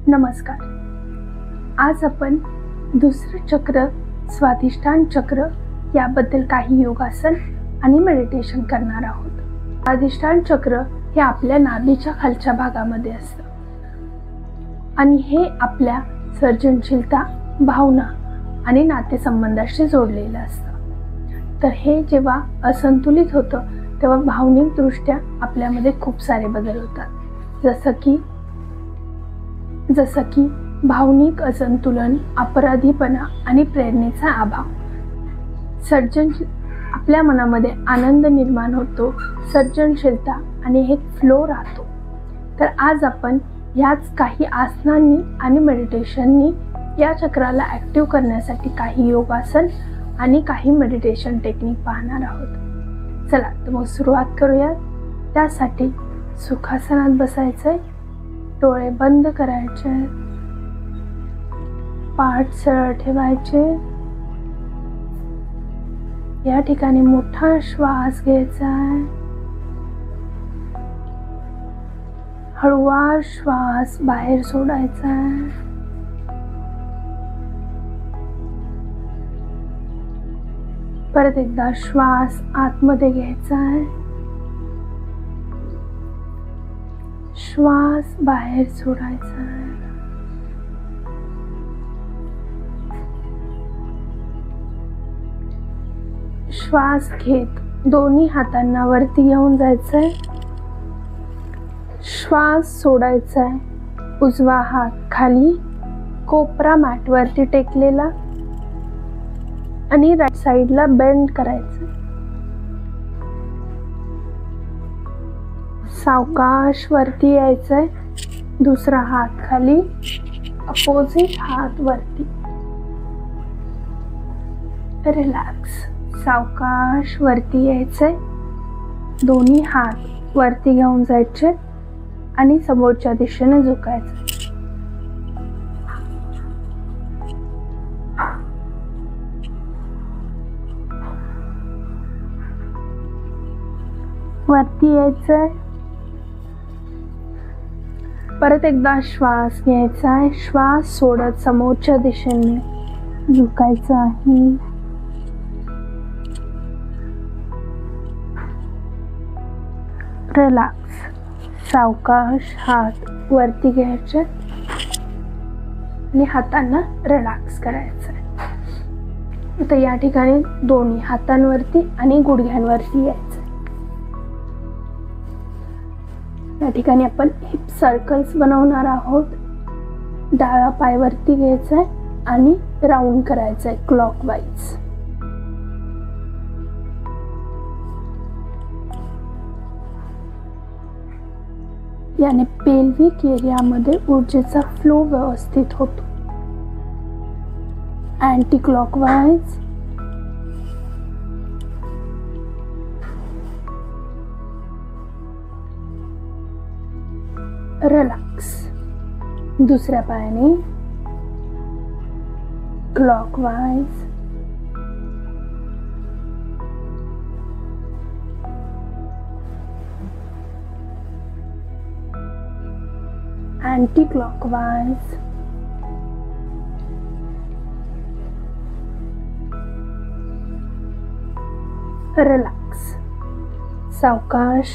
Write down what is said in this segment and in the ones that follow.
नमस्कार. आज आपण दुसरं चक्र स्वाधिष्ठान चक्र याबद्दल काही योगासन आणि मेडिटेशन करणार आहोत. स्वाधिष्ठान चक्र हे आपल्या नाभीच्या खालच्या भागामध्ये असतं आणि हे आपल्या सर्जनशीलता, भावना आणि नातेसंबंधाशी जोडलेलं असतं. तर हे जेव्हा असंतुलित होतं तेव्हा भावनिक दृष्ट्या आपल्यामध्ये खूप सारे बदल होतात, जसं की भावनिक असंतुलन, अपराधीपणा आणि प्रेरणेचा अभाव. आपल्या मनामध्ये आनंद निर्माण होतो, सर्जनशीलता आणि एक फ्लो राहतो. तर आज आपण याच काही आसनांनी आणि मेडिटेशननी या चक्राला ॲक्टिव्ह करण्यासाठी काही योगासन आणि काही मेडिटेशन टेक्निक पाहणार आहोत. चला तर मग सुरुवात करूया. त्यासाठी सुखासनात बसायचंय, डोळे बंद करायचे, पाठ सरळ ठेवायचे. या ठिकाणी मोठा श्वास घ्यायचा आहे, हळूवार श्वास बाहेर सोडायचा आहे. परत एकदा श्वास आतमध्ये घ्यायचा आहे, श्वास बाहेर सोडायचा आहे. श्वास घेत दोन्ही हातांना वरती घेऊन जायचंय, श्वास सोडायचा आहे. उजवा हात खाली कोपरा मॅट वरती टेकलेला आणि राईट साइडला बेंड करायचं. सावकाश वरती यायचंय, दुसरा हात खाली, अपोजिट हात वरती. रिलॅक्स. सावकाश वरती यायचंय, दोन्ही हात वरती घेऊन जायचे आणि समोरच्या दिशेने झुकायचं. वरती यायचंय, परत एकदा श्वास घ्यायचा आहे, श्वास सोडत समोरच्या दिशेने झुकायचं आहे. रिलॅक्स. सावकाश हात वरती घ्यायचे आणि हातांना रिलॅक्स करायचं आहे. आता या ठिकाणी दोन्ही हातांवरती आणि गुडघ्यांवरती यायचं. या ठिकाणी आपण हिप सर्कल्स बनवणार आहोत. डावा पाय वरती घ्यायचा आहे आणि राऊंड करायचं आहे क्लॉकवाईज. याने पेल्विक एरियामध्ये ऊर्जेचा फ्लो व्यवस्थित होतो. Anti clockwise. रिलॅक्स. दुसऱ्या पायाने क्लॉकवाईज. Anti clockwise. रिलॅक्स. सावकाश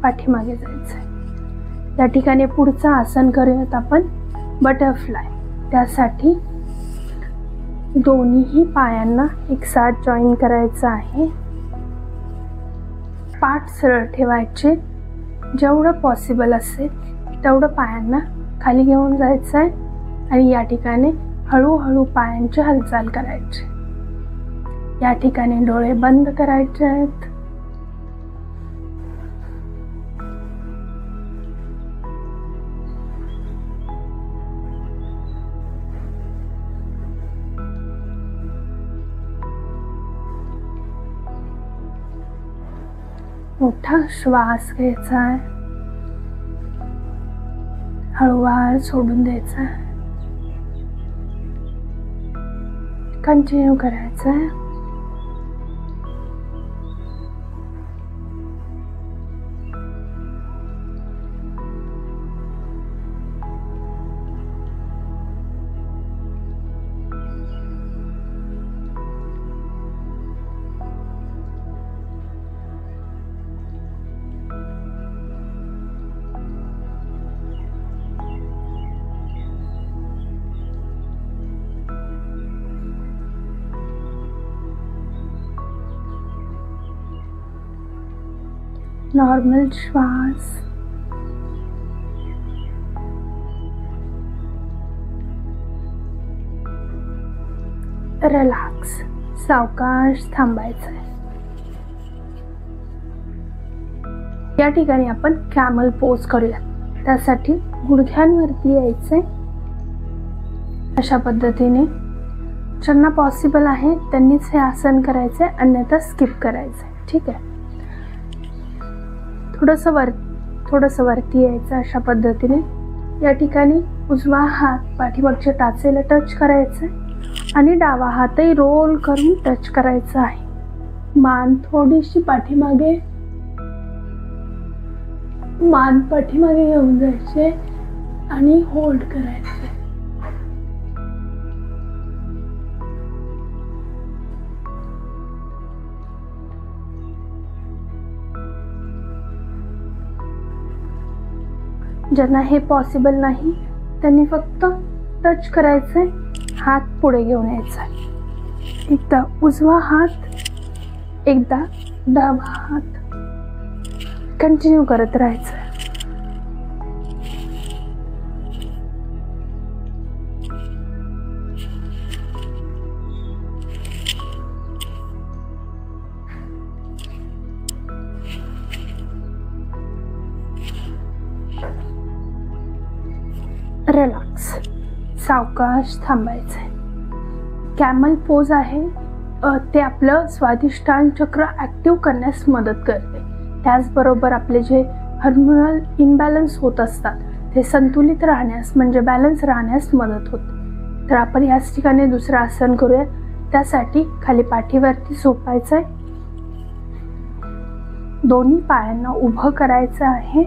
पाठीमागे जायचंय. या ठिकाणी पुढचं आसन करूयात आपण बटरफ्लाय. त्यासाठी दोन्ही पायांना एकसाथ जॉईन करायचं आहे. पाठ सरळ ठेवायचे, जेवढं पॉसिबल असेल तेवढं पायांना खाली घेऊन जायचं आहे आणि या ठिकाणी हळूहळू पायांची हालचाल करायची. या ठिकाणी डोळे बंद करायचे आहेत. मोठा श्वास घ्यायचा आहे, हळूवार सोडून द्यायचा आहे. कंटिन्यू करायचं आहे. नॉर्मल श्वास. रिलॅक्स. सावकाश थांबायचं आहे. या ठिकाणी आपण कॅमल पोज करूया. त्यासाठी गुडघ्यांवरती यायचंय. अशा पद्धतीने ज्यांना पॉसिबल आहे त्यांनीच हे आसन करायचंय, अन्यथा स्किप करायचंय. ठीक आहे. थोडंसं वरती यायचं. अशा पद्धतीने या ठिकाणी उजवा हात पाठीमागच्या टाचेला टच करायचा आणि डावा हातही रोल करून टच करायचा आहे. मान थोडीशी पाठीमागे घेऊन जायचे आणि होल्ड करायचे. ज्यांना हे पॉसिबल नाही त्यांनी फक्त टच करायचंय, हात पुढे घेऊन यायचा. एकदा उजवा हात, एकदा डावा हात. कंटिन्यू करत राहायचं. रिलॅक्स. सावकाश थांबायचंय. कॅमल पोज आहे ते आपलं स्वाधिष्ठान चक्र ऍक्टिव्ह करण्यास मदत करते. त्याचबरोबर आपले जे हार्मोनल इनबॅलन्स होत असतात ते संतुलित राहण्यास म्हणजे बॅलन्स राहण्यास मदत होते. तर आपण याच ठिकाणी दुसरं आसन करूया. त्यासाठी खाली पाठीवरती झोपायचंय. दोन्ही पायांना उभं करायचं आहे.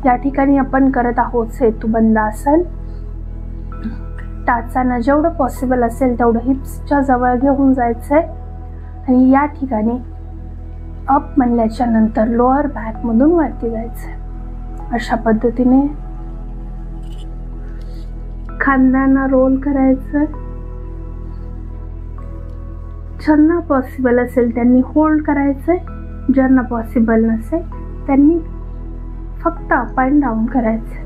या ठिकाणी आपण करत आहोत सेतुबंद आसन. टाचांना जेवढं पॉसिबल असेल तेवढं हिप्सच्या जवळ घेऊन जायचंय आणि या ठिकाणी अप म्हणल्याच्या नंतर लोअर बॅक मधून वरती जायचंय. अशा पद्धतीने खांद्यांना रोल करायचं. ज्यांना पॉसिबल असेल त्यांनी होल्ड करायचंय. ज्यांना पॉसिबल नसेल त्यांनी फक्त अप अँड डाऊन करायचंय.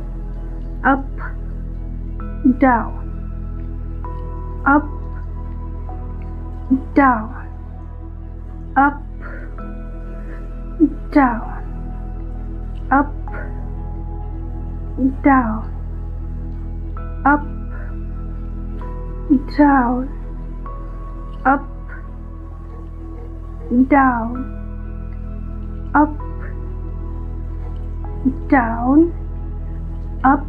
Up down, up down, up down, up, down, up, down, up, down, up, down, up,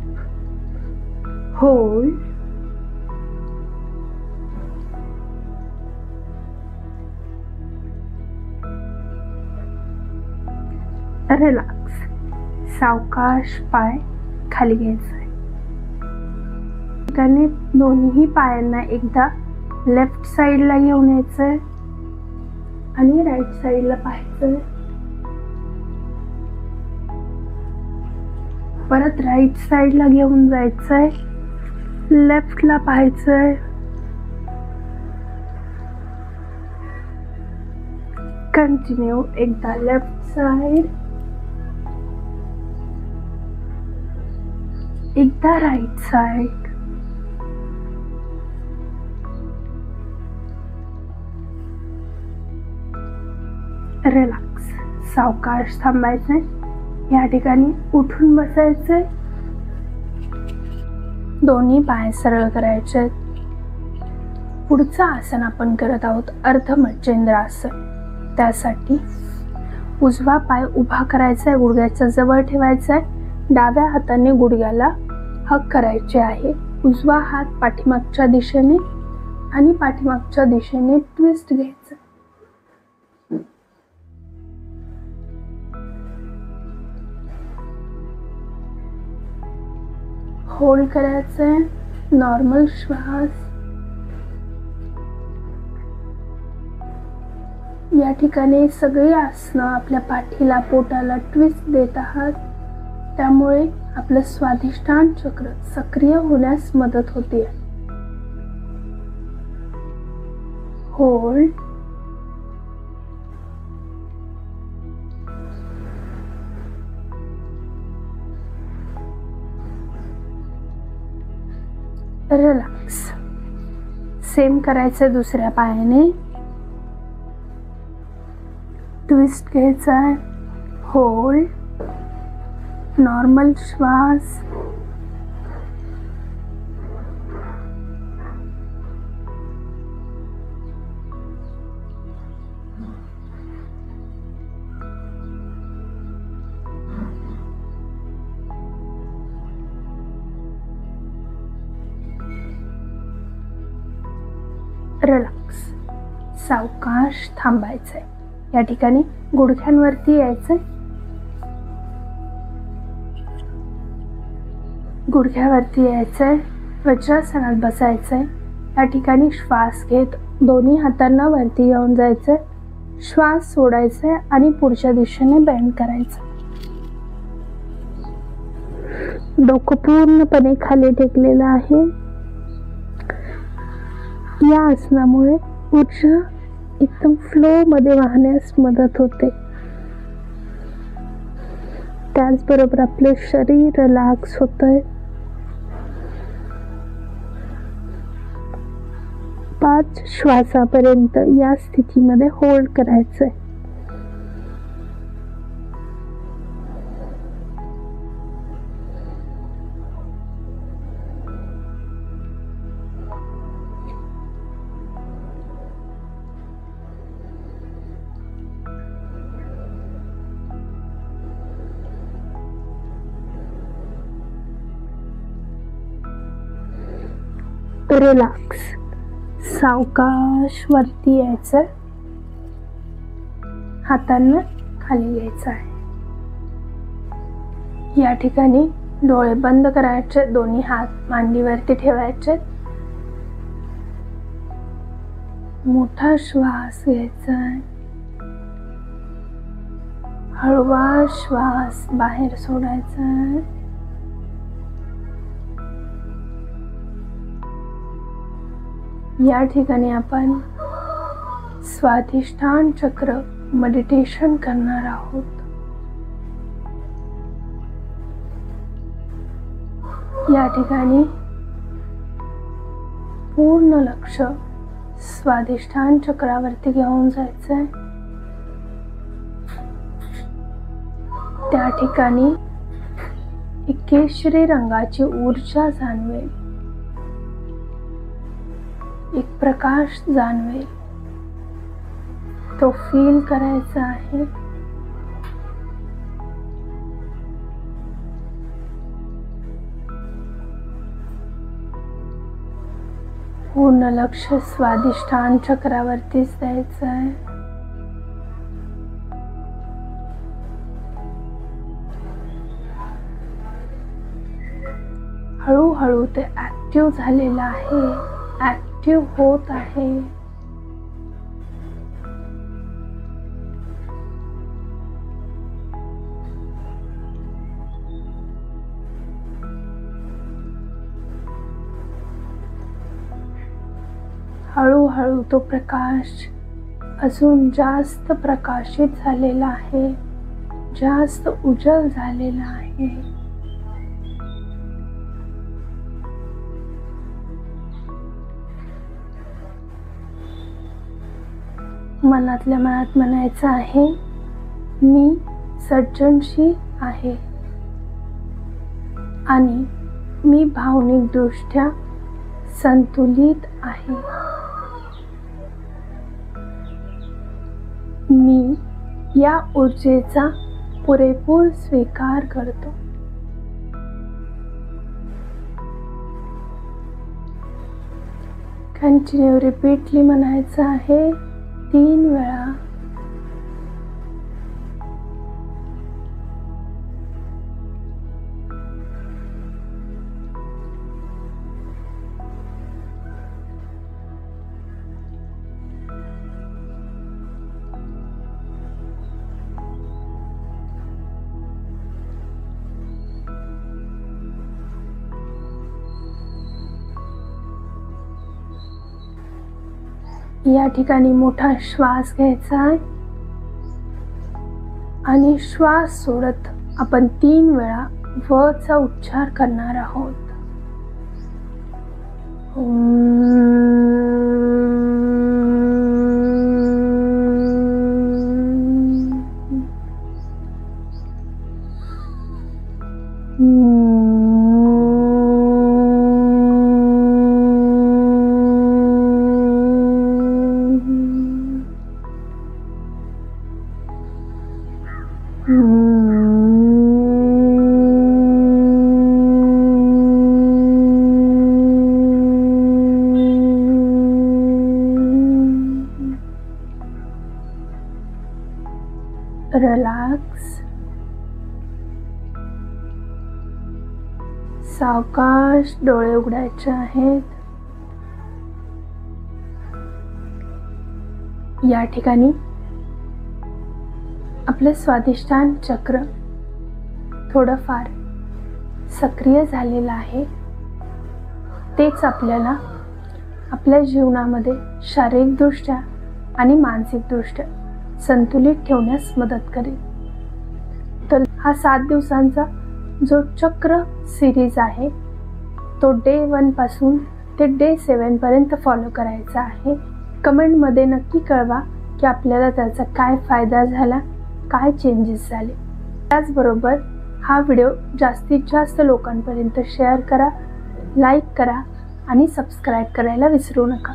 hold, relax. सावकाश पाय खाली घ्यायचा आहे. ठिकाणी दोन्ही पायांना एकदा लेफ्ट साईडला घेऊन यायचंय आणि राईट साईडला पाहायचंय. परत राईट साईडला घेऊन जायचंय, लेफ्टला पाहायचंय. कंटिन्यू. एकदा लेफ्ट साइड, एकदा राईट साइड. रिलॅक्स. सावकाश थांबायचंय. या ठिकाणी उठून बसायचंय. दोन्ही पाय सरळ करायचे. पुढचं आसन आपण करत आहोत अर्धमज्जेंद्र आसन. त्यासाठी उजवा पाय उभा करायचा आहे, गुडघ्याच्या जवळ ठेवायचा आहे. डाव्या हाताने गुडघ्याला हक करायचे आहे. उजवा हात पाठीमागच्या दिशेने आणि पाठीमागच्या दिशेने ट्विस्ट घ्यायचं. होल्ड करायचंय. नॉर्मल श्वास. या ठिकाणी सगळी आसनं आपल्या पाठीला पोटाला ट्विस्ट देत आहात. त्यामुळे आपलं स्वाधिष्ठान चक्र सक्रिय होण्यास मदत होते. Hold, relax. सेम करायचं दुसऱ्या पायाने. ट्विस्ट घ्यायचा आहे. होल्ड. नॉर्मल श्वास. रिलॅक्स. सावकाश थांबायचंय. या ठिकाणी गुडघ्यांवरती यायचंय. गुडघ्यावरती यायचंय. वज्रासनात बसायचंय. या ठिकाणी श्वास घेत दोन्ही हातांना वरती घेऊन जायचंय. श्वास सोडायचाय आणि पुढच्या दिशेने बेंड करायचं. डोकं पूर्णपणे खाली टेकलेलं आहे. या आसनामुळे ऊर्जा एकदम फ्लो मध्ये वाहण्यास मदत होते. त्याचबरोबर आपले शरीर रिलॅक्स होतंय. 5 श्वासापर्यंत या स्थितीमध्ये होल्ड करायचंय. रिलॅक्स. सावकाश वरती यायचं. हातांना खाली घ्यायचं आहे. या ठिकाणी डोळे बंद करायचे. दोन्ही हात मांडीवरती ठेवायचे. मोठा श्वास घ्यायचा आहे. हळवा श्वास बाहेर सोडायचा आहे. या ठिकाणी आपण स्वाधिष्ठान चक्र मेडिटेशन करणार आहोत. या ठिकाणी पूर्ण लक्ष स्वाधिष्ठान चक्रावरती घेऊन जायचंय. त्या ठिकाणी एक केशरी रंगाची ऊर्जा जाणवेल. एक प्रकाश जाणवेल. तो फील करायचा आहे. पूर्ण लक्ष स्वाधिष्ठान चक्रावरतीच द्यायचं आहे. हळूहळू ते ऍक्टिव्ह झालेलं आहे. ऍक्टिव्ह होत आहे. हळूहळू तो प्रकाश अजून जास्त प्रकाशित झालेला आहे. जास्त उजळ झालेला आहे. मनातल्या मनात म्हणायचं आहे, मी सर्जनशील आहे आणि मी भावनिक दृष्ट्या संतुलित आहे. मी या ऊर्जेचा पुरेपूर स्वीकार करतो. कंटिन्यू रिपीटली म्हणायचं आहे 3 वेळा. या ठिकाणी मोठा श्वास घ्यायचा आहे आणि श्वास सोडत आपण 3 वेळा व चा उच्चार करणार आहोत. रिलॅक्स. सावकाश डोळे उघडायचे आहेत. या ठिकाणी आपलं स्वादिष्टान चक्र थोडंफार सक्रिय झालेलं आहे. तेच आपल्याला आपल्या जीवनामध्ये शारीरिकदृष्ट्या आणि मानसिकदृष्ट्या संतुलित ठेवण्यास मदत करेल. तर हा 7 दिवसांचा जो चक्र सिरीज आहे तो डे 1 पासून ते डे 7 पर्यंत फॉलो करायचा आहे. कमेंटमध्ये नक्की कळवा की आपल्याला त्याचा काय फायदा झाला, काय चेंजेस झाले. त्याचबरोबर हा व्हिडिओ जास्तीत जास्त लोकांपर्यंत शेअर करा, लाईक करा आणि सबस्क्राईब करायला विसरू नका.